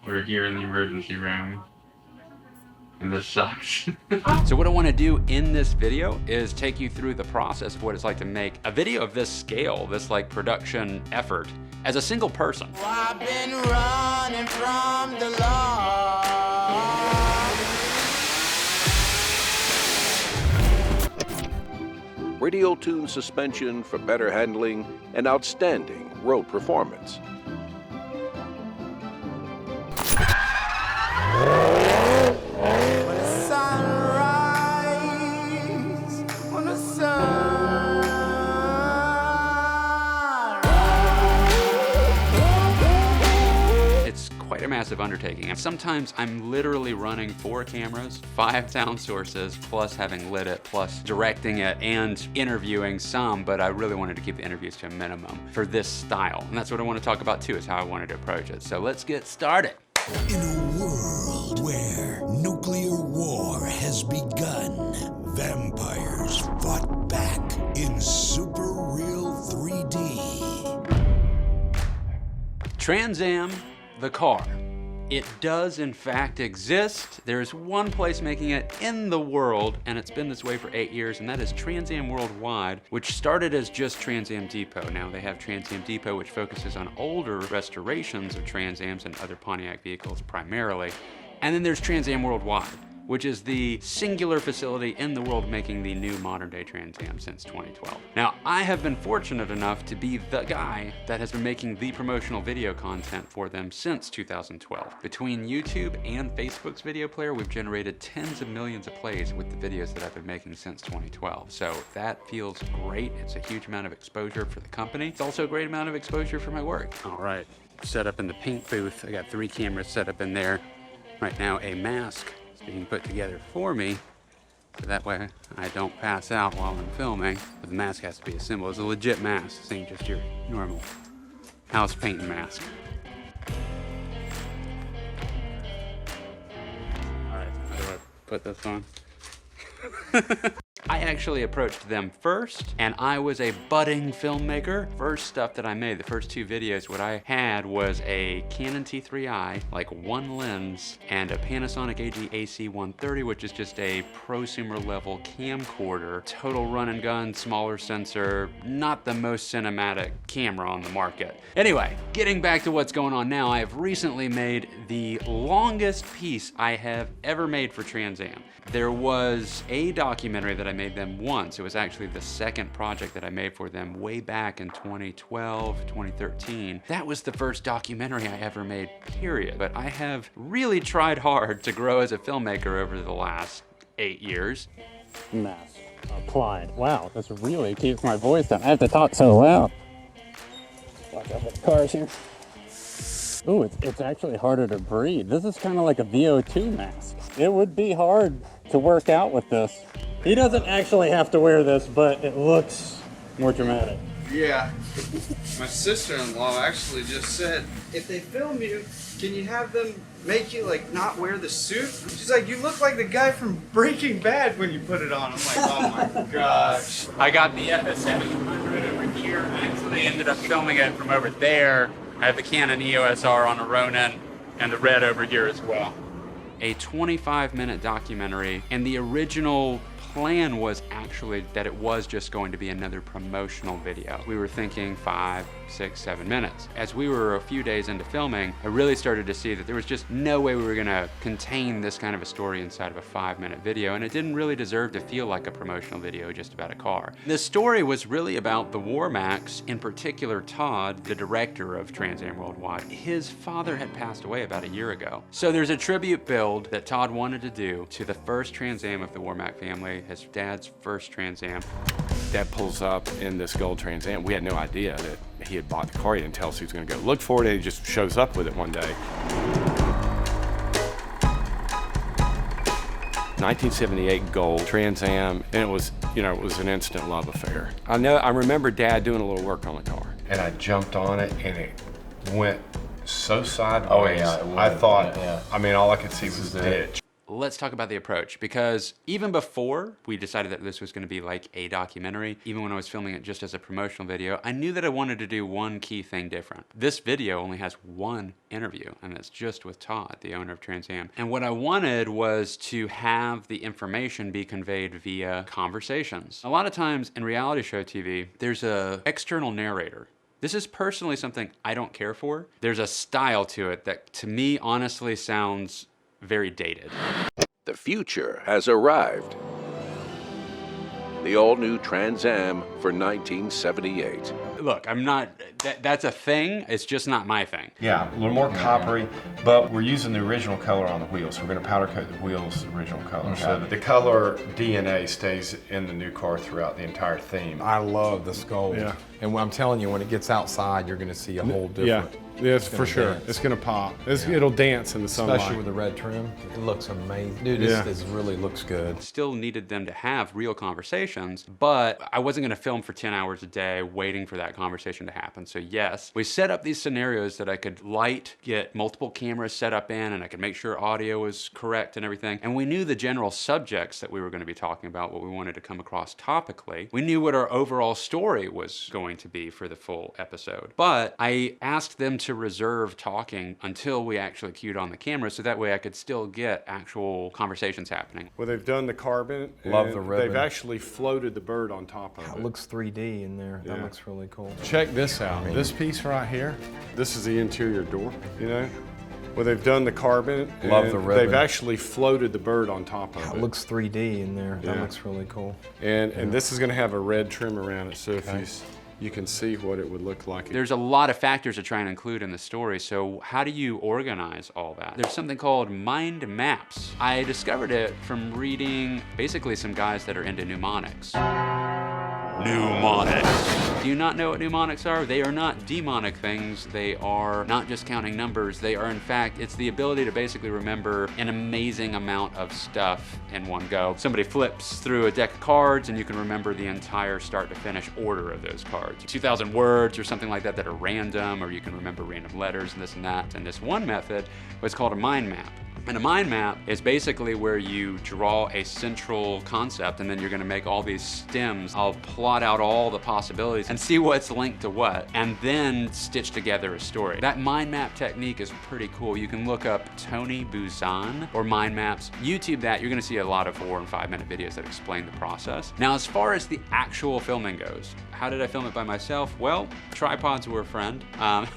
We're here in the emergency room, and this sucks. So what I want to do in this video is take you through the process of what it's like to make a video of this scale, this like production effort, as a single person. Well, I've been running from the law. Radial tune suspension for better handling and outstanding road performance. When the sunrise, when the It's quite a massive undertaking. Sometimes I'm literally running 4 cameras, 5 sound sources, plus having lit it, plus directing it and interviewing some, but I really wanted to keep the interviews to a minimum for this style. And that's what I want to talk about too, is how I wanted to approach it. So let's get started. In a world where nuclear war has begun, vampires fought back in super real 3D. Trans Am, the car. It does in fact exist. There's one place making it in the world, and it's been this way for 8 years, and that is Trans Am Worldwide, which started as just Trans Am Depot. Now they have Trans Am Depot, which focuses on older restorations of Trans Ams and other Pontiac vehicles primarily. And then there's Trans Am Worldwide, which is the singular facility in the world making the new modern day Trans Am since 2012. Now, I have been fortunate enough to be the guy that has been making the promotional video content for them since 2012. Between YouTube and Facebook's video player, we've generated tens of millions of plays with the videos that I've been making since 2012. So that feels great. It's a huge amount of exposure for the company. It's also a great amount of exposure for my work. All right, set up in the pink booth. I got 3 cameras set up in there. Right now, a mask being put together for me, so that way I don't pass out while I'm filming. But the mask has to be assembled. It's a legit mask. This ain't just your normal house painting mask. All right, how do I put this on? I actually approached them first, and I was a budding filmmaker. First stuff that I made, the first 2 videos, what I had was a Canon T3i, like 1 lens, and a Panasonic AG AC130, which is just a prosumer level camcorder. Total run and gun, smaller sensor, not the most cinematic camera on the market. Anyway, getting back to what's going on now, I have recently made the longest piece I have ever made for Trans Am. There was a documentary that I made them once. It was actually the second project that I made for them way back in 2012, 2013. That was the first documentary I ever made, period. But I have really tried hard to grow as a filmmaker over the last 8 years. Mask applied. Wow, this really keeps my voice down. I have to talk so loud. Watch out for the cars here. Ooh, it's actually harder to breathe. This is kind of like a VO2 mask. It would be hard to work out with this. He doesn't actually have to wear this, but it looks more dramatic. Yeah. My sister-in-law actually just said, if they film you, can you have them make you like not wear the suit? She's like, you look like the guy from Breaking Bad when you put it on. I'm like, oh my gosh. I got the FS700 over here. I actually ended up filming it from over there. I have the Canon EOS R on a Ronin and the red over here as well. A 25-minute documentary, and the original plan was actually that it was just going to be another promotional video. We were thinking 5, 6, 7 minutes. As we were a few days into filming, I really started to see that there was just no way we were gonna contain this kind of a story inside of a 5-minute video, and it didn't really deserve to feel like a promotional video just about a car. The story was really about the Warmax, in particular Todd, the director of Trans Am Worldwide. His father had passed away about a year ago. So there's a tribute build that Todd wanted to do to the first Trans Am of the Warmack family, his dad's first Trans Am. Dad pulls up in this gold Trans Am. We had no idea that he had bought the car. He didn't tell us he was going to go look for it, and he just shows up with it one day. 1978 gold Trans Am, and it was, it was an instant love affair. I remember Dad doing a little work on the car. And I jumped on it, and it went so sideways. Oh yeah, it I thought, yeah. I mean, all I could see was the ditch. let's talk about the approach, because even before we decided that this was going to be like a documentary, even when I was filming it just as a promotional video, I knew that I wanted to do one key thing different. This video only has one interview, and it's just with Todd, the owner of Trans Am. And what I wanted was to have the information be conveyed via conversations. A lot of times in reality show TV, there's an external narrator. This is personally something I don't care for. There's a style to it that, to me, honestly sounds very dated. The future has arrived. The all-new Trans Am for 1978. Look, I'm not, that's a thing, it's just not my thing. Yeah, a little more coppery, but we're using the original color on the wheels. So we're going to powder coat the wheels the original color. So that the color DNA stays in the new car throughout the entire theme. I love the skull. Yeah. And I'm telling you, when it gets outside, you're going to see a whole different. Yeah. Yes, for sure. Dance. It's gonna pop. It'll dance in the sunlight. Especially with the red trim. It looks amazing. Dude, this really looks good. Still needed them to have real conversations, but I wasn't gonna film for 10 hours a day waiting for that conversation to happen. So yes, we set up these scenarios that I could get multiple cameras set up in, and I could make sure audio was correct and everything. And we knew the general subjects that we were gonna be talking about, what we wanted to come across topically. We knew what our overall story was going to be for the full episode. But I asked them to reserve talking until we actually cued on the camera, so that way I could still get actual conversations happening. Well, they've done the carbon. Love the ribbon. They've actually floated the bird on top of it. It looks 3D in there. That looks really cool. Check this out. This piece right here, this is the interior door, you know? Well, they've done the carbon. Love the ribbon. They've actually floated the bird on top of it. It looks 3D in there. That looks really cool. And this is gonna have a red trim around it, so if you can see what it would look like. There's a lot of factors to try and include in the story, so how do you organize all that? There's something called mind maps. I discovered it from reading basically some guys that are into mnemonics. Mnemonics. Do you not know what mnemonics are? They are not demonic things. They are not just counting numbers. They are, in fact, it's the ability to basically remember an amazing amount of stuff in one go. Somebody flips through a deck of cards and you can remember the entire start to finish order of those cards. 2,000 words or something like that that are random, or you can remember random letters and this and that. And this one method was called a mind map. And a mind map is basically where you draw a central concept, and then you're gonna make all these stems. I'll plot out all the possibilities and see what's linked to what, and then stitch together a story. That mind map technique is pretty cool. You can look up Tony Buzan or mind maps. YouTube that, you're gonna see a lot of 4 and 5 minute videos that explain the process. Now, as far as the actual filming goes, how did I film it by myself? Well, tripods were a friend. Now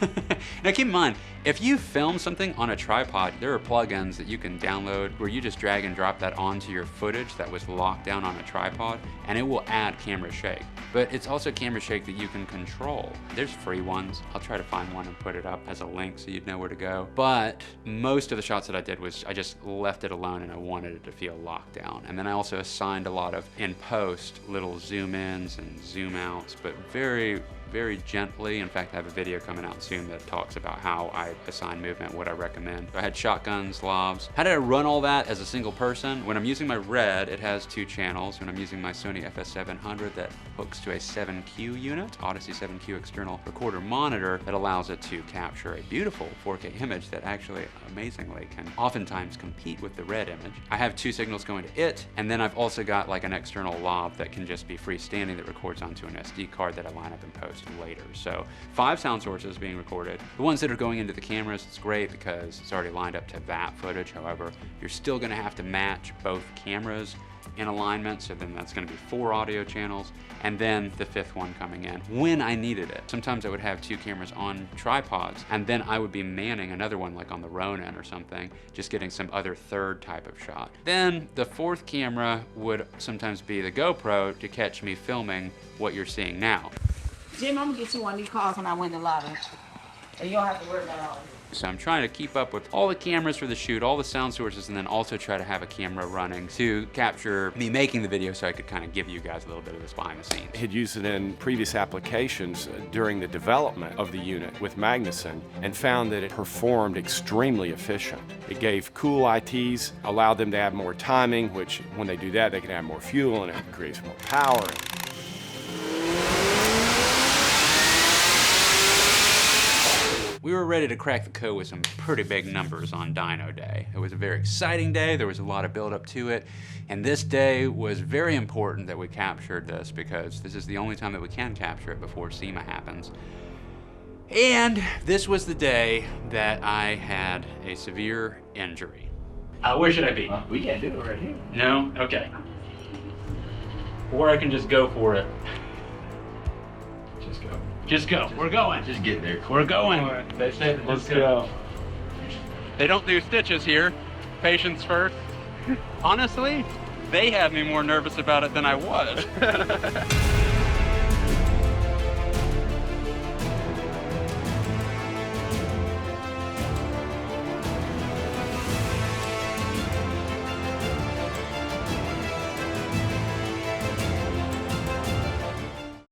keep in mind, if you film something on a tripod, there are plugins that you can download where you just drag and drop that onto your footage that was locked down on a tripod, and it will add camera shake. But it's also camera shake that you can control. There's free ones. I'll try to find one and put it up as a link so you'd know where to go. But most of the shots that I did was I just left it alone, and I wanted it to feel locked down. And then I also assigned a lot of, in post, little zoom ins and zoom outs, but very, very gently. In fact, I have a video coming out soon that talks about how I assign movement, what I recommend. I had shotguns, lavs. How did I run all that as a single person? When I'm using my Red, it has 2 channels. When I'm using my Sony FS700, that hooks to a 7Q unit, Odyssey 7Q external recorder monitor that allows it to capture a beautiful 4K image that actually, amazingly, can oftentimes compete with the Red image. I have 2 signals going to it, and then I've also got like an external lav that can just be freestanding that records onto an SD card that I line up in post later. So 5 sound sources being recorded. The ones that are going into the cameras, it's great because it's already lined up to that footage. However, you're still gonna have to match both cameras in alignment, so then that's gonna be 4 audio channels, and then the 5th one coming in when I needed it. Sometimes I would have 2 cameras on tripods, and then I would be manning another one like on the Ronin or something, just getting some other 3rd type of shot. Then the 4th camera would sometimes be the GoPro to catch me filming what you're seeing now. Jim, I'm gonna get you one of these cars when I win the lottery. And you don't have to worry about all of it. So I'm trying to keep up with all the cameras for the shoot, all the sound sources, and then also try to have a camera running to capture me making the video so I could kind of give you guys a little bit of this behind the scenes. He'd used it in previous applications during the development of the unit with Magnuson and found that it performed extremely efficient. It gave cool ITs, allowed them to have more timing, which when they do that, they can add more fuel and it creates more power. We were ready to crack the code with some pretty big numbers on Dino Day. It was a very exciting day, there was a lot of build up to it, and this day was very important that we captured this because this is the only time that we can capture it before SEMA happens. And this was the day that I had a severe injury. Where should I be? We can't do it right here. No? Okay. Or I can just go for it. Just go. Just go. We're going. Just get there. We're going. They said Let's go. They don't do stitches here. Patience first. Honestly, they had me more nervous about it than I was.